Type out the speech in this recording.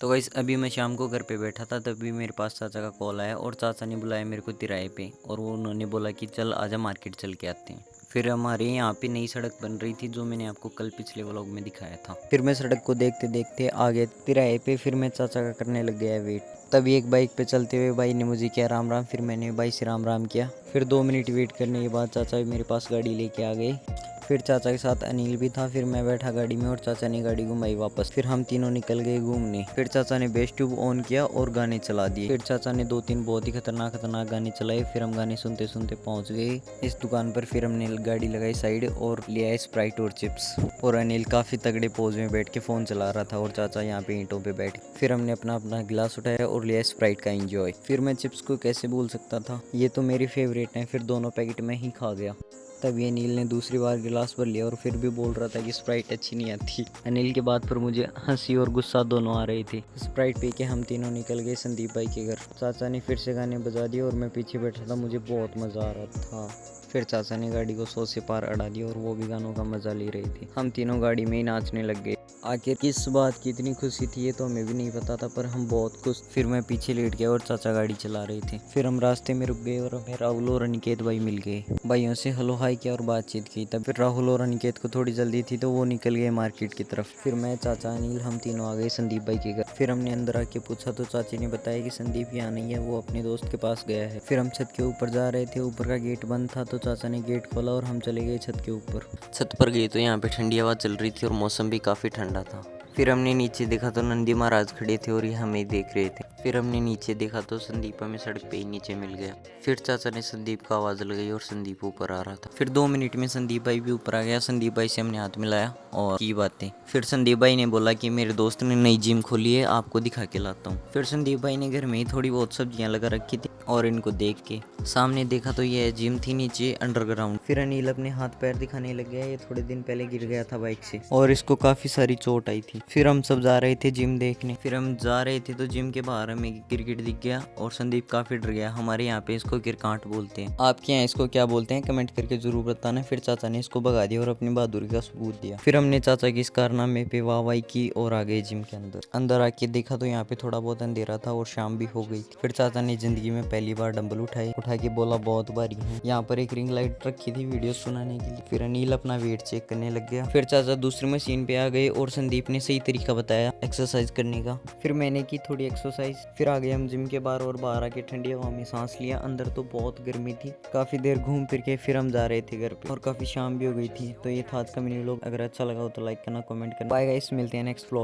तो गाइस अभी मैं शाम को घर पे बैठा था, तभी मेरे पास चाचा का कॉल आया और चाचा ने बुलाया मेरे को तिराहे पे। और वो उन्होंने बोला कि चल आजा मार्केट चल के आते हैं। फिर हमारे यहाँ पे नई सड़क बन रही थी, जो मैंने आपको कल पिछले व्लॉग में दिखाया था। फिर मैं सड़क को देखते देखते आ गया तिराहे पे। फिर मैं चाचा का करने लग गया वेट। तभी एक बाइक पे चलते हुए भाई ने मुझे किया राम राम। फिर मैंने भाई से राम राम किया। फिर 2 मिनट वेट करने के बाद चाचा भी मेरे पास गाड़ी लेके आ गए। फिर चाचा के साथ अनिल भी था। फिर मैं बैठा गाड़ी में और चाचा ने गाड़ी घुमाई वापस। फिर हम तीनों निकल गए घूमने। फिर चाचा ने बेस ट्यूब ऑन किया और गाने चला दिए। फिर चाचा ने 2-3 बहुत ही खतरनाक गाने चलाए। फिर हम गाने सुनते सुनते पहुंच गए इस दुकान पर। फिर हमने गाड़ी लगाई साइड और लिया स्प्राइट और चिप्स। और अनिल काफी तगड़े पोज में बैठ के फोन चला रहा था और चाचा यहाँ पे ईंटों पे बैठ। फिर हमने अपना अपना गिलास उठाया और लिया स्प्राइट का एंजॉय। फिर मैं चिप्स को कैसे भूल सकता था, ये तो मेरी फेवरेट है। फिर दोनों पैकेट में ही खा गया। तब ये अनिल ने दूसरी बार गिलास भर लिया और फिर भी बोल रहा था कि स्प्राइट अच्छी नहीं आती। अनिल के बात पर मुझे हंसी और गुस्सा दोनों आ रहे थे। स्प्राइट पी के हम तीनों निकल गए संदीप भाई के घर। चाचा ने फिर से गाने बजा दिए और मैं पीछे बैठा था, मुझे बहुत मज़ा आ रहा था। फिर चाचा ने गाड़ी को 100 से पार अड़ा दिया और वो भी गानों का मज़ा ले रहे थे। हम तीनों गाड़ी में ही नाचने लग गए। आखिर किस बात की इतनी खुशी थी ये तो हमें भी नहीं पता था, पर हम बहुत खुश। फिर मैं पीछे लेट गया और चाचा गाड़ी चला रहे थे। फिर हम रास्ते में रुक गए और हमें राहुल और अनिकेत भाई मिल गए। भाइयों से हेलो हाय किया और बातचीत की। तब फिर राहुल और अनिकेत को थोड़ी जल्दी थी तो वो निकल गए मार्केट की तरफ। फिर मैं, चाचा, अनिल, हम तीनों आ गए संदीप भाई के घर। फिर हमने अंदर आके पूछा तो चाची ने बताया कि संदीप यहाँ नहीं है, वो अपने दोस्त के पास गया है। फिर हम छत के ऊपर जा रहे थे। ऊपर का गेट बंद था तो चाचा ने गेट खोला और हम चले गए छत के ऊपर। छत पर गए तो यहाँ पे ठंडी हवा चल रही थी और मौसम भी काफ़ी ठंडा था। फिर हमने नीचे देखा तो नंदी महाराज खड़े थे और ये हमें देख रहे थे। फिर हमने नीचे देखा तो संदीप हमें सड़क पे ही नीचे मिल गया। फिर चाचा ने संदीप को आवाज़ लगाई और संदीप ऊपर आ रहा था। फिर 2 मिनट में संदीप भाई भी ऊपर आ गया। संदीप भाई से हमने हाथ मिलाया और की बातें। फिर संदीप भाई ने बोला कि मेरे दोस्त ने नई जिम खोली है, आपको दिखा के लाता हूँ। फिर संदीप भाई ने घर में ही थोड़ी बहुत सब्जियां लगा रखी थी और इनको देख के सामने देखा तो ये जिम थी नीचे अंडरग्राउंड। फिर अनिल अपने हाथ पैर दिखाने लग गया। ये थोड़े दिन पहले गिर गया था बाइक से और इसको काफी सारी चोट आई थी। फिर हम सब जा रहे थे जिम देखने। फिर हम जा रहे थे तो जिम के बाहर हमें क्रिकेट दिख गया और संदीप काफी डर गया। हमारे यहाँ पे इसको क्रिकाट बोलते हैं, आपके यहाँ इसको क्या बोलते हैं कमेंट करके जरूर बताना। फिर चाचा ने इसको भगा दिया और अपनी बहादुरी का सबूत दिया। फिर हमने चाचा की इस कारनामे पे वाहवाही की और आ गए जिम के अंदर। अंदर आके देखा तो यहाँ पे थोड़ा बहुत अंधेरा था और शाम भी हो गई थी। फिर चाचा ने जिंदगी में पहली बार डंबल उठा के बोला बहुत भारी है। यहाँ पर एक रिंग लाइट रखी थी वीडियो सुनाने के लिए। फिर अनिल अपना वेट चेक करने लग गया। फिर चाचा दूसरी मशीन पे आ गए और संदीप ने सही तरीका बताया एक्सरसाइज करने का। फिर मैंने की थोड़ी एक्सरसाइज। फिर आ गए हम जिम के बाहर और बाहर आके ठंडी हवा में सांस लिया। अंदर तो बहुत गर्मी थी। काफी देर घूम फिर के फिर हम जा रहे थे घर पे और काफी शाम भी हो गई थी। तो ये था आज का मिनी व्लॉग। अगर अच्छा लगा हो तो लाइक करना, कमेंट करना। बाय गाइस, मिलते हैं नेक्स्ट व्लॉग।